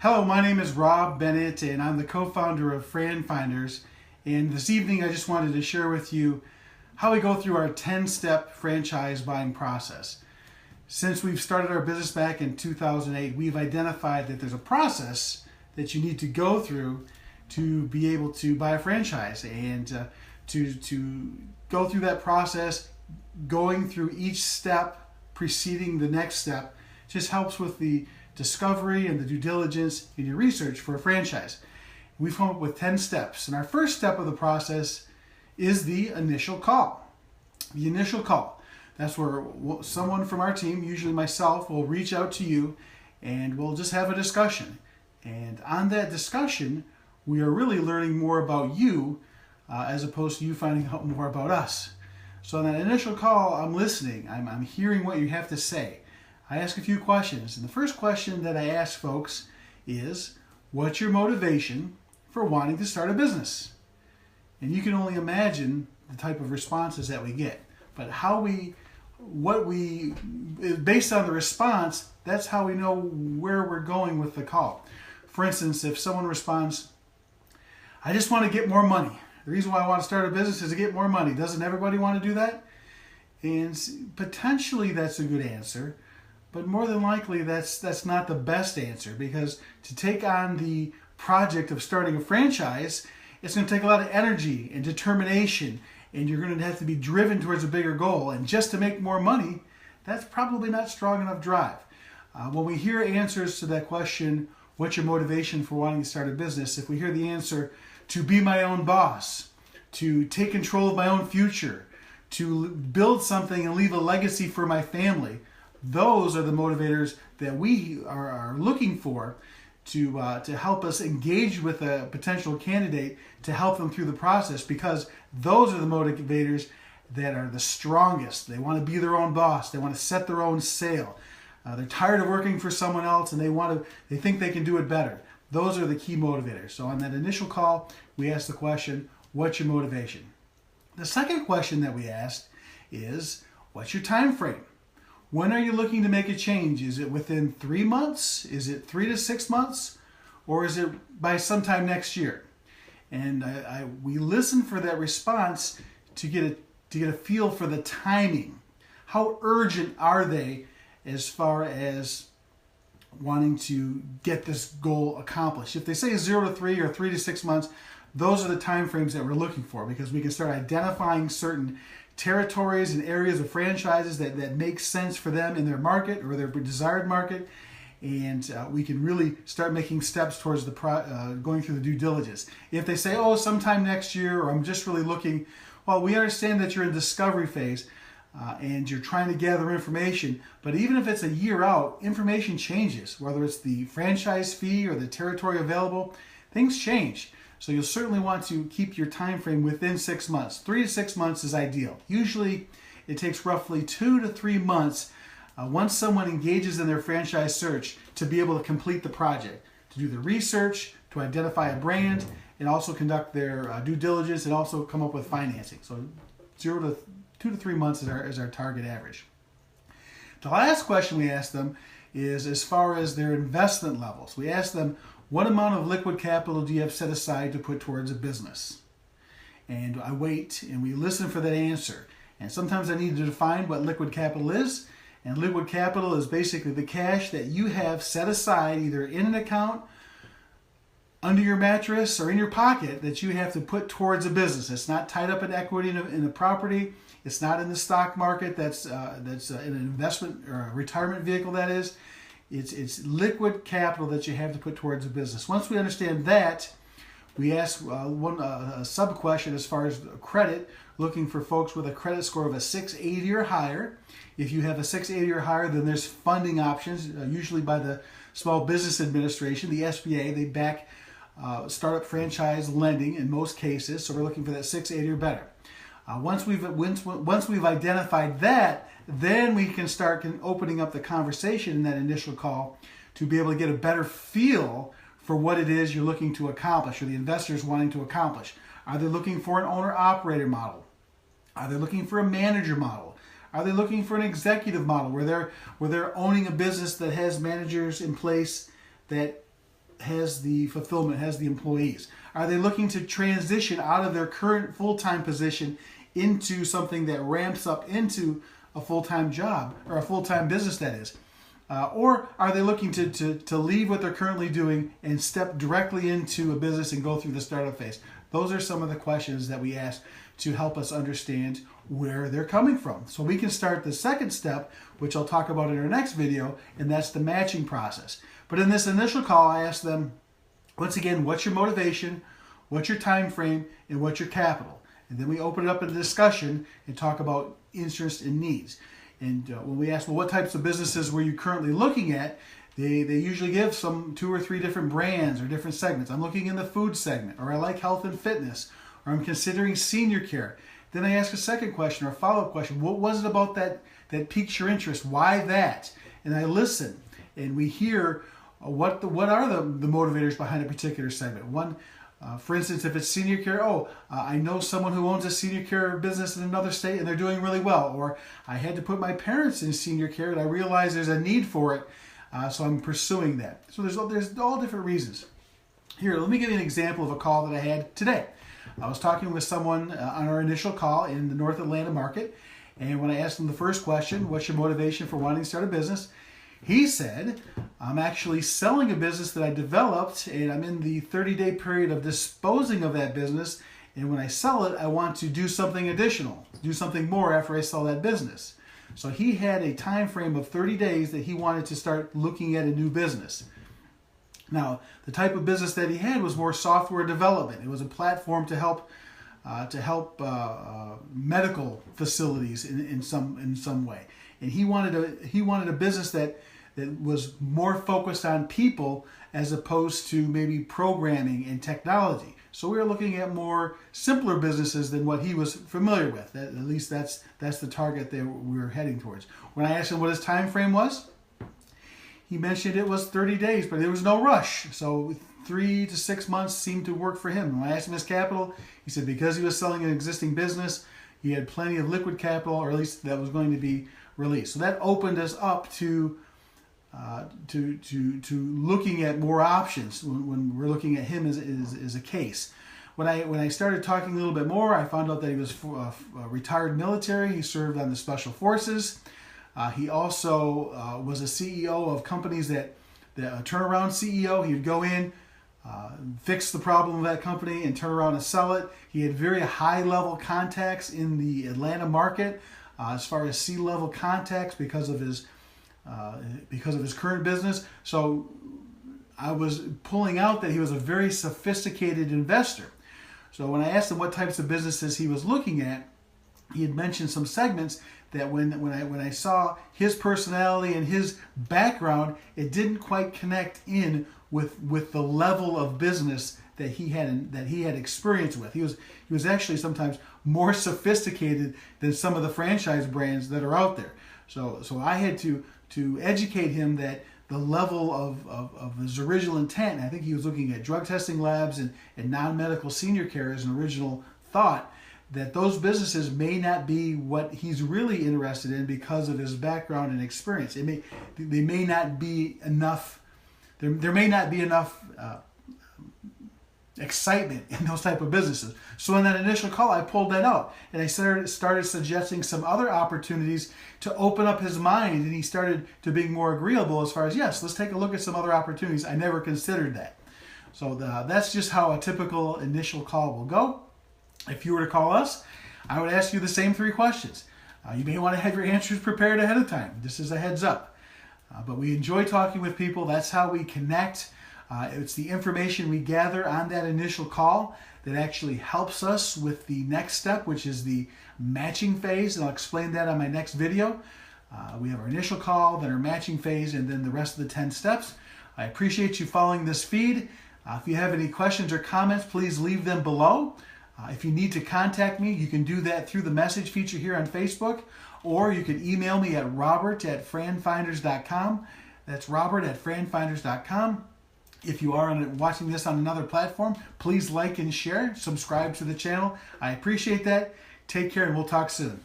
Hello, my name is Rob Bennett and I'm the co-founder of FranFinders. And this evening I just wanted to share with you how we go through our 10-step franchise buying process. Since we've started our business back in 2008, we've identified that there's a process that you need to go through to be able to buy a franchise. And to go through that process, going through each step preceding the next step, just helps with the discovery and the due diligence in your research for a franchise. We've come up with 10 steps, and our first step of the process is the initial call. The initial call. That's where someone from our team, usually myself, will reach out to you and we'll just have a discussion. And on that discussion, we are really learning more about you as opposed to you finding out more about us. So on that initial call, I'm listening. I'm hearing what you have to say. I ask a few questions, and the first question that I ask folks is, what's your motivation for wanting to start a business? And you can only imagine the type of responses that we get. But based on the response, that's how we know where we're going with the call. For instance, if someone responds, I just want to get more money. The reason why I want to start a business is to get more money. Doesn't everybody want to do that? And potentially that's a good answer. But more than likely, that's not the best answer, because to take on the project of starting a franchise, it's going to take a lot of energy and determination, and you're going to have to be driven towards a bigger goal. And just to make more money, that's probably not strong enough drive. When we hear answers to that question, what's your motivation for wanting to start a business? If we hear the answer, to be my own boss, to take control of my own future, to build something and leave a legacy for my family, those are the motivators that we are looking for to help us engage with a potential candidate to help them through the process, because those are the motivators that are the strongest. They want to be their own boss. They want to set their own sail. They're tired of working for someone else, and they think they can do it better. Those are the key motivators. So on that initial call, we ask the question, what's your motivation? The second question that we asked is, what's your time frame? When are you looking to make a change? Is it within 3 months? Is it 3 to 6 months? Or is it by sometime next year? And we listen for that response to get a feel for the timing. How urgent are they as far as wanting to get this goal accomplished? If they say 0 to 3 or 3 to 6 months, those are the time frames that we're looking for, because we can start identifying certain territories and areas of franchises that make sense for them in their market or their desired market, and we can really start making steps towards going through the due diligence. If they say, oh, sometime next year, or I'm just really looking, well, we understand that you're in discovery phase and you're trying to gather information, but even if it's a year out, information changes, whether it's the franchise fee or the territory available, things change. So you'll certainly want to keep your time frame within 6 months. 3 to 6 months is ideal. Usually it takes roughly 2 to 3 months once someone engages in their franchise search to be able to complete the project, to do the research, to identify a brand, and also conduct their due diligence, and also come up with financing. So 2 to 3 months is our target average. The last question we ask them is as far as their investment levels. We ask them, what amount of liquid capital do you have set aside to put towards a business? And I wait and we listen for that answer. And sometimes I need to define what liquid capital is. And liquid capital is basically the cash that you have set aside either in an account, under your mattress, or in your pocket that you have to put towards a business. It's not tied up in equity in a property. It's not in the stock market. That's in an investment or a retirement vehicle, that is. It's liquid capital that you have to put towards a business. Once we understand that, we ask a sub-question as far as credit, looking for folks with a credit score of a 680 or higher. If you have a 680 or higher, then there's funding options, usually by the Small Business Administration, the SBA. They back startup franchise lending in most cases, so we're looking for that 680 or better. Once we've identified that, then we can start opening up the conversation in that initial call to be able to get a better feel for what it is you're looking to accomplish, or the investors wanting to accomplish. Are they looking for an owner-operator model? Are they looking for a manager model? Are they looking for an executive model where they're owning a business that has managers in place that fulfillment, has the employees? Are they looking to transition out of their current full-time position into something that ramps up into a full-time job, or a full-time business, that is? Or are they looking to leave what they're currently doing and step directly into a business and go through the startup phase? Those are some of the questions that we ask to help us understand where they're coming from. So we can start the second step, which I'll talk about in our next video, and that's the matching process. But in this initial call, I ask them, once again, what's your motivation, what's your time frame, and what's your capital? And then we open it up in a discussion and talk about interest and needs. And when we ask, well, what types of businesses were you currently looking at, they usually give some 2 or 3 different brands or different segments. I'm looking in the food segment, or I like health and fitness, or I'm considering senior care. Then I ask a second question or a follow-up question. What was it about that piqued your interest? Why that? And I listen, and we hear what are the motivators behind a particular segment. One, for instance, if it's senior care, I know someone who owns a senior care business in another state and they're doing really well. Or I had to put my parents in senior care and I realized there's a need for it, so I'm pursuing that. So there's all different reasons. Here, let me give you an example of a call that I had today. I was talking with someone on our initial call in the North Atlanta market, and when I asked him the first question, what's your motivation for wanting to start a business? He said, I'm actually selling a business that I developed, and I'm in the 30-day period of disposing of that business, and when I sell it, I want to do something additional, do something more after I sell that business. So he had a time frame of 30 days that he wanted to start looking at a new business. Now, the type of business that he had was more software development. It was a platform to help medical facilities in some way. And he wanted a business that was more focused on people as opposed to maybe programming and technology. So we were looking at more simpler businesses than what he was familiar with. At least that's the target that we were heading towards. When I asked him what his time frame was, he mentioned it was 30 days, but there was no rush. So 3 to 6 months seemed to work for him. When I asked him his capital, he said because he was selling an existing business, he had plenty of liquid capital, or at least that was going to be released. So that opened us up to looking at more options when we're looking at him as a case. When I started talking a little bit more, I found out that he was retired military. He served on the Special Forces. He also was a CEO of companies that turnaround CEO. He would go in, fix the problem of that company, and turn around and sell it. He had very high-level contacts in the Atlanta market, as far as C-level contacts because of his current business. So I was pulling out that he was a very sophisticated investor. So when I asked him what types of businesses he was looking at, he had mentioned some segments that when I saw his personality and his background, it didn't quite connect in with the level of business that he had experience with. He was actually sometimes more sophisticated than some of the franchise brands that are out there. So I had to educate him that the level of his original intent, I think he was looking at drug testing labs and non-medical senior care as an original thought, that those businesses may not be what he's really interested in because of his background and experience. They may not be enough. There may not be enough excitement in those type of businesses. So in that initial call, I pulled that out, and I started suggesting some other opportunities to open up his mind, and he started to be more agreeable as far as, yes, let's take a look at some other opportunities. I never considered that. So that's just how a typical initial call will go. If you were to call us, I would ask you the same 3 questions. You may want to have your answers prepared ahead of time. This is a heads up. But we enjoy talking with people. That's how we connect. It's the information we gather on that initial call that actually helps us with the next step, which is the matching phase. And I'll explain that on my next video. We have our initial call, then our matching phase, and then the rest of the 10 steps. I appreciate you following this feed. If you have any questions or comments, please leave them below. If you need to contact me, you can do that through the message feature here on Facebook, or you can email me at robert@FranFinders.com. That's robert@FranFinders.com. If you are watching this on another platform, please like and share, subscribe to the channel. I appreciate that. Take care, and we'll talk soon.